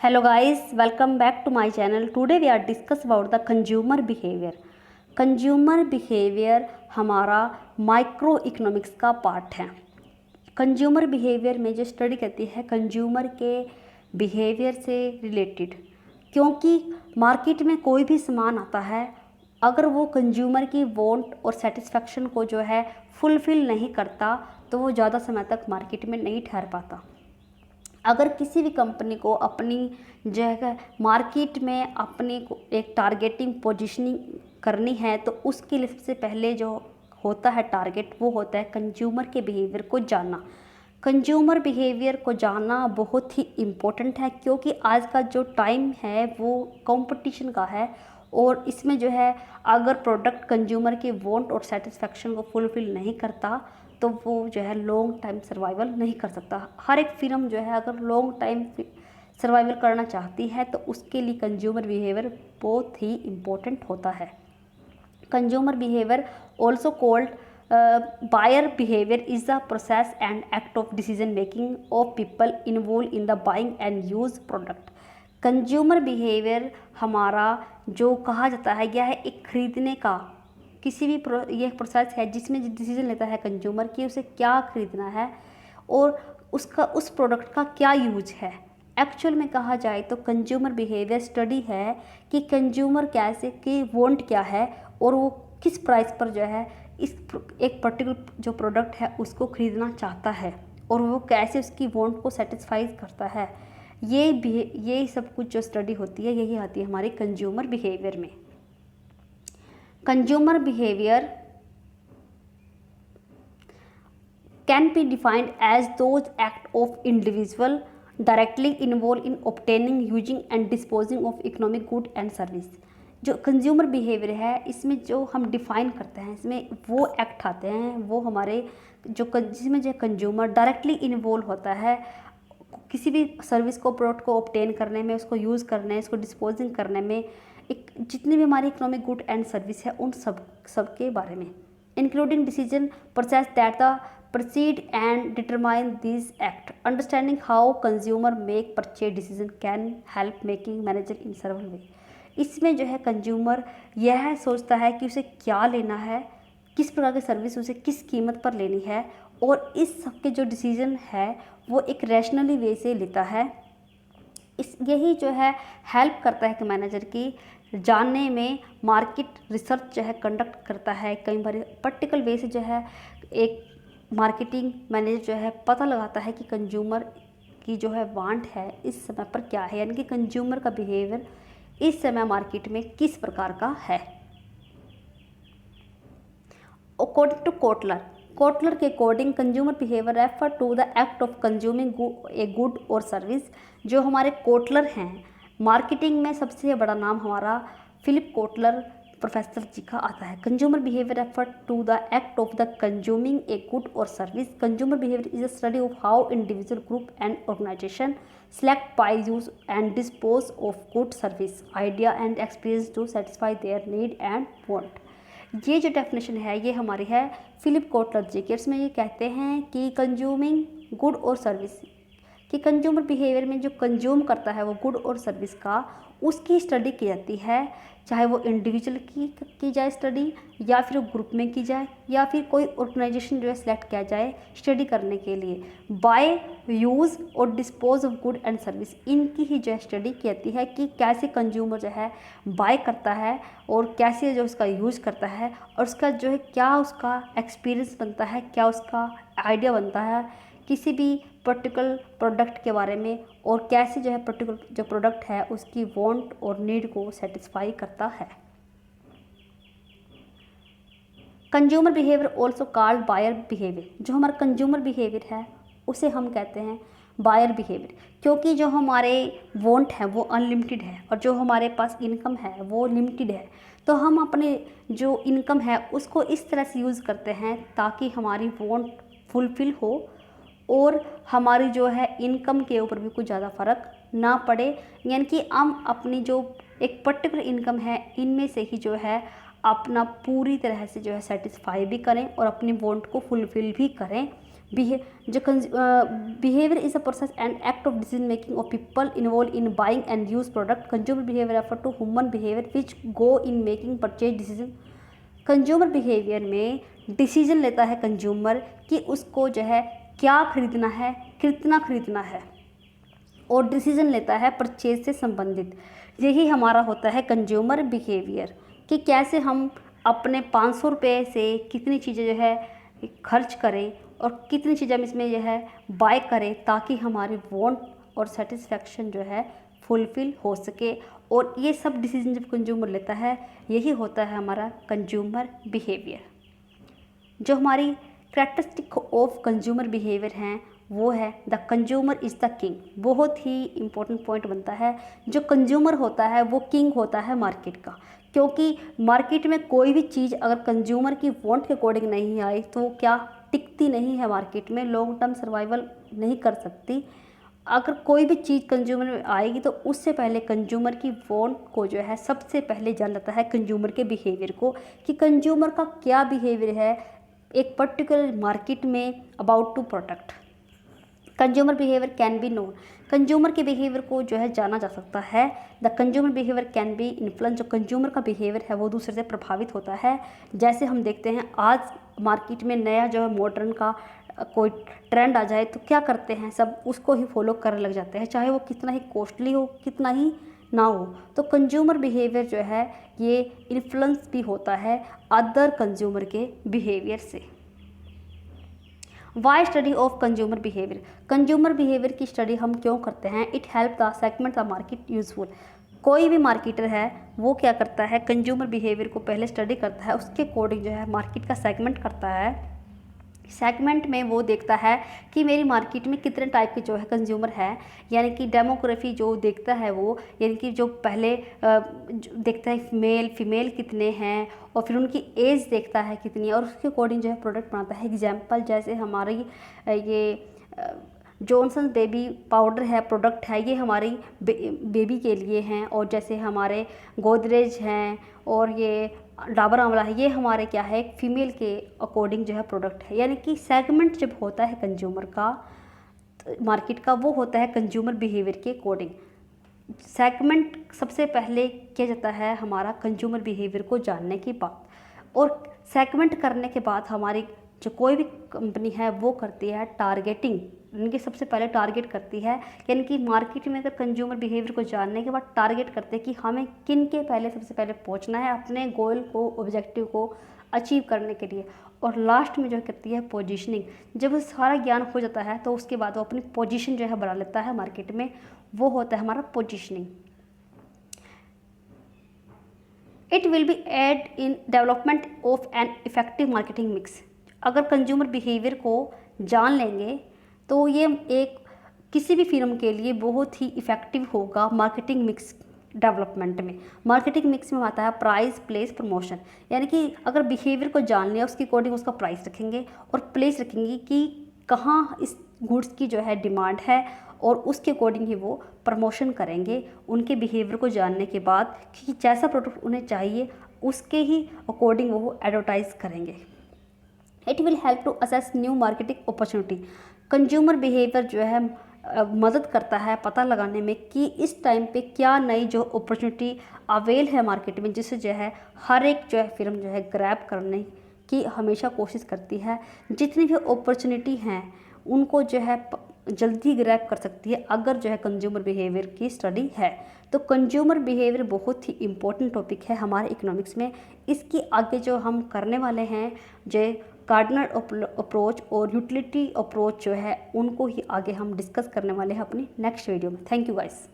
Hello guys, welcome back to my channel. Today we are discuss about the consumer behavior. Consumer behaviour हमारा micro economics का part है। Consumer behaviour में जो study करती है consumer के बिहेवियर से रिलेटेड, क्योंकि मार्केट में कोई भी सामान आता है, अगर वो कंज्यूमर की वांट और सेटिस्फेक्शन को जो है फुलफ़िल नहीं करता तो वो ज़्यादा समय तक मार्केट में नहीं ठहर पाता। अगर किसी भी कंपनी को अपनी जो है मार्केट में अपनी एक टारगेटिंग पोजीशनिंग करनी है तो उसके लिए सबसे पहले जो होता है टारगेट वो होता है कंज्यूमर के बिहेवियर को जानना। कंज्यूमर बिहेवियर को जानना बहुत ही इम्पोर्टेंट है, क्योंकि आज का जो टाइम है वो कंपटीशन का है और इसमें जो है अगर प्रोडक्ट कंज्यूमर के वांट और सेटिस्फेक्शन को फुलफ़िल नहीं करता तो वो जो है लॉन्ग टाइम सर्वाइवल नहीं कर सकता। हर एक फिल्म जो है अगर लॉन्ग टाइम सर्वाइवल करना चाहती है तो उसके लिए कंज्यूमर बिहेवियर बहुत ही इम्पोर्टेंट होता है। Consumer behaviour also called buyer behaviour is the process and act of decision making of people involve in the buying and use product. Consumer behaviour हमारा जो कहा जाता है यह है एक खरीदने का किसी भी यह प्रोसेस है जिसमें डिसीजन लेता है कंज्यूमर कि उसे क्या खरीदना है और उसका उस प्रोडक्ट का क्या यूज है। एक्चुअल में कहा जाए तो कंज्यूमर बिहेवियर स्टडी है कि कंज्यूमर कैसे की वांट क्या है और वो किस प्राइस पर जो है इस एक पर्टिकुलर जो प्रोडक्ट है उसको खरीदना चाहता है और वो कैसे उसकी वांट को सेटिस्फाई करता है। ये सब कुछ जो स्टडी होती है यही आती है हमारी कंज्यूमर बिहेवियर में। Consumer behavior can be defined as those acts of individual directly involved in obtaining, using and disposing of economic good and service। जो कंज्यूमर बिहेवियर है इसमें जो हम डिफ़ाइन करते हैं इसमें वो एक्ट आते हैं वो हमारे जो जिसमें जो कंज्यूमर डायरेक्टली इन्वॉल्व होता है किसी भी सर्विस को प्रोडक्ट को ऑब्टेन करने में, उसको यूज़ करने, इसको डिस्पोजिंग करने में, एक जितनी भी हमारी इकोनॉमिक गुड एंड सर्विस है उन सब के बारे में, including decision process that the proceed and determine this act. Understanding how consumer make purchase decision can help making manager in several way. इसमें जो है कंज्यूमर यह सोचता है कि उसे क्या लेना है, किस प्रकार की सर्विस उसे किस कीमत पर लेनी है और इस सब के जो डिसीजन है वो एक रैशनली वे से लेता है। यही जो है हेल्प करता है कि मैनेजर की जानने में, मार्केट रिसर्च जो है कंडक्ट करता है। कई बार प्रैक्टिकल वे से जो है एक मार्केटिंग मैनेजर जो है पता लगाता है कि कंज्यूमर की जो है वांट है इस समय पर क्या है, यानी कि कंज्यूमर का बिहेवियर इस समय मार्केट में किस प्रकार का है। अकॉर्डिंग टू कोटलर के according consumer behaviour refer to the act of consuming a good और सर्विस। जो हमारे कोटलर हैं, मार्केटिंग में सबसे बड़ा नाम हमारा फिलिप कोटलर प्रोफेसर जी का आता है। Consumer behaviour refer to the act of the consuming a good और service. Consumer behaviour is a study of how individual group and organisation select by use and dispose of good service idea and experience to satisfy their need and want. ये जो definition है ये हमारी है Philip Kotler जी की। इसमें ये कहते हैं कि कंज्यूमिंग गुड और सर्विस कि कंज्यूमर बिहेवियर में जो कंज्यूम करता है वो गुड और सर्विस का उसकी स्टडी की जाती है, चाहे वो इंडिविजुअल की जाए स्टडी या फिर ग्रुप में की जाए या फिर कोई ऑर्गेनाइजेशन जो है सिलेक्ट किया जाए स्टडी करने के लिए। बाय यूज़ और dispose of good and service इनकी ही जो है स्टडी की जाती है कि कैसे कंज्यूमर जो है बाय करता है और कैसे जो उसका यूज़ करता है और उसका जो है क्या उसका एक्सपीरियंस बनता है, क्या उसका आइडिया बनता है किसी भी पर्टिकुलर प्रोडक्ट के बारे में और कैसे जो है पर्टिकुलर जो प्रोडक्ट है उसकी वांट और नीड को सेटिस्फाई करता है। Consumer behaviour also called buyer behaviour. जो हमारा कंज्यूमर बिहेवियर है उसे हम कहते हैं बायर बिहेवियर, क्योंकि जो हमारे वांट है वो अनलिमिटेड है और जो हमारे पास इनकम है वो लिमिटेड है। तो हम अपने जो इनकम है उसको इस तरह से यूज़ करते हैं ताकि हमारी वांट फुलफ़िल हो और हमारी जो है इनकम के ऊपर भी कुछ ज़्यादा फ़र्क ना पड़े, यानी कि हम अपनी जो एक पर्टिकुलर इनकम है इनमें से ही जो है अपना पूरी तरह से जो है सेटिस्फाई भी करें और अपनी वांट को फुलफ़िल भी करें। Behaviour is a process and act of decision making of people involve in buying and use product. Consumer behaviour refer to human behaviour which go in making purchase decision. Consumer behaviour में decision लेता है consumer कि उसको जो है क्या खरीदना है, कितना खरीदना है, और डिसीजन लेता है परचेज से संबंधित। यही हमारा होता है कंज्यूमर बिहेवियर कि कैसे हम अपने 500 रुपये से कितनी चीज़ें जो है खर्च करें और कितनी चीज़ें हम इसमें जो है बाय करें ताकि हमारी वांट और सेटिस्फेक्शन जो है फुलफ़िल हो सके। और ये सब डिसीजन जब कंज्यूमर लेता है, यही होता है हमारा कंज्यूमर बिहेवियर। जो हमारी कैरेक्टरिस्टिक ऑफ कंज्यूमर बिहेवियर हैं वो है the consumer is the king. बहुत ही इम्पोर्टेंट पॉइंट बनता है। जो कंज्यूमर होता है वो किंग होता है मार्केट का, क्योंकि मार्केट में कोई भी चीज़ अगर कंज्यूमर की वांट के अकॉर्डिंग नहीं आई तो क्या टिकती नहीं है, मार्केट में लॉन्ग टर्म सर्वाइवल नहीं कर सकती। अगर कोई भी चीज़ कंज्यूमर में आएगी तो उससे पहले कंज्यूमर की वांट को जो है सबसे पहले जान लेता है कंज्यूमर के बिहेवियर को कि कंज्यूमर का क्या बिहेवियर है एक पर्टिकुलर मार्केट में about to product. Consumer behaviour can be known. Consumer के बिहेवियर को जो है जाना जा सकता है। The consumer behaviour can be influence. जो कंज्यूमर का बिहेवियर है वो दूसरे से प्रभावित होता है। जैसे हम देखते हैं आज मार्केट में नया जो है मॉडर्न का कोई ट्रेंड आ जाए तो क्या करते हैं, सब उसको ही फॉलो करने लग जाते हैं, चाहे वो कितना ही कॉस्टली हो कितना ही ना हो। तो कंज्यूमर बिहेवियर जो है ये इन्फ्लुएंस भी होता है अदर कंज्यूमर के बिहेवियर से। Why study of consumer behaviour. Consumer behaviour की स्टडी हम क्यों करते हैं? It help the segment the market useful. कोई भी मार्केटर है वो क्या करता है, कंज्यूमर बिहेवियर को पहले स्टडी करता है, उसके अकॉर्डिंग जो है मार्केट का सेगमेंट करता है। सेगमेंट में वो देखता है कि मेरी मार्केट में कितने टाइप के जो है कंज्यूमर है, यानी कि डेमोग्राफी जो देखता है वो, यानी कि जो पहले देखता है मेल फीमेल कितने हैं और फिर उनकी एज देखता है कितनी है और उसके अकॉर्डिंग जो है प्रोडक्ट बनाता है। एग्जांपल जैसे हमारी ये जॉनसन बेबी पाउडर है, प्रोडक्ट है, ये हमारी बेबी के लिए हैं। और जैसे हमारे गोदरेज हैं और ये डाबर आंवला है, ये हमारे क्या है एक फीमेल के अकॉर्डिंग जो है प्रोडक्ट है। यानी कि सेगमेंट जब होता है कंज्यूमर का मार्केट का वो होता है कंज्यूमर बिहेवियर के अकॉर्डिंग। सेगमेंट सबसे पहले किया जाता है हमारा कंज्यूमर बिहेवियर को जानने के बाद, और सेगमेंट करने के बाद हमारी जो कोई भी कंपनी है वो करती है टारगेटिंग। इनके सबसे पहले टारगेट करती है, यानी कि मार्केट में अगर कंज्यूमर बिहेवियर को जानने के बाद टारगेट करते हैं कि हमें किन के पहले सबसे पहले पहुंचना है अपने गोल को ऑब्जेक्टिव को अचीव करने के लिए। और लास्ट में जो करती है पोजीशनिंग। जब सारा ज्ञान हो जाता है तो उसके बाद वो अपनी पोजीशन जो है बना लेता है मार्केट में, वो होता है हमारा positioning. It will be aid in development of an effective marketing mix. अगर कंज्यूमर बिहेवियर को जान लेंगे तो ये एक किसी भी फिल्म के लिए बहुत ही इफ़ेक्टिव होगा मार्केटिंग मिक्स डेवलपमेंट में। मार्केटिंग मिक्स में आता है प्राइस प्लेस प्रमोशन, यानी कि अगर बिहेवियर को जान लिया उसके अकॉर्डिंग उसका प्राइस रखेंगे और प्लेस रखेंगे कि कहाँ इस गुड्स की जो है डिमांड है और उसके अकॉर्डिंग ही वो प्रमोशन करेंगे उनके बिहेवियर को जानने के बाद कि जैसा प्रोडक्ट उन्हें चाहिए उसके ही अकॉर्डिंग वो एडवर्टाइज़ करेंगे। It will help to assess new marketing opportunity. Consumer behaviour जो है मदद करता है पता लगाने में कि इस टाइम पे क्या नई जो अपॉर्चुनिटी अवेल है मार्केट में, जिससे जो है हर एक जो है फिल्म जो है ग्रैब करने की हमेशा कोशिश करती है। जितनी भी अपॉर्चुनिटी हैं उनको जो है जल्दी ग्रैब कर सकती है अगर जो है कंज्यूमर बिहेवियर की स्टडी है। तो कंज्यूमर बिहेवियर बहुत ही इम्पोर्टेंट टॉपिक है हमारे इकोनॉमिक्स में। इसके आगे जो हम करने वाले हैं जो कार्डिनल अप्रोच और यूटिलिटी अप्रोच जो है उनको ही आगे हम डिस्कस करने वाले हैं अपनी नेक्स्ट वीडियो में। Thank you guys.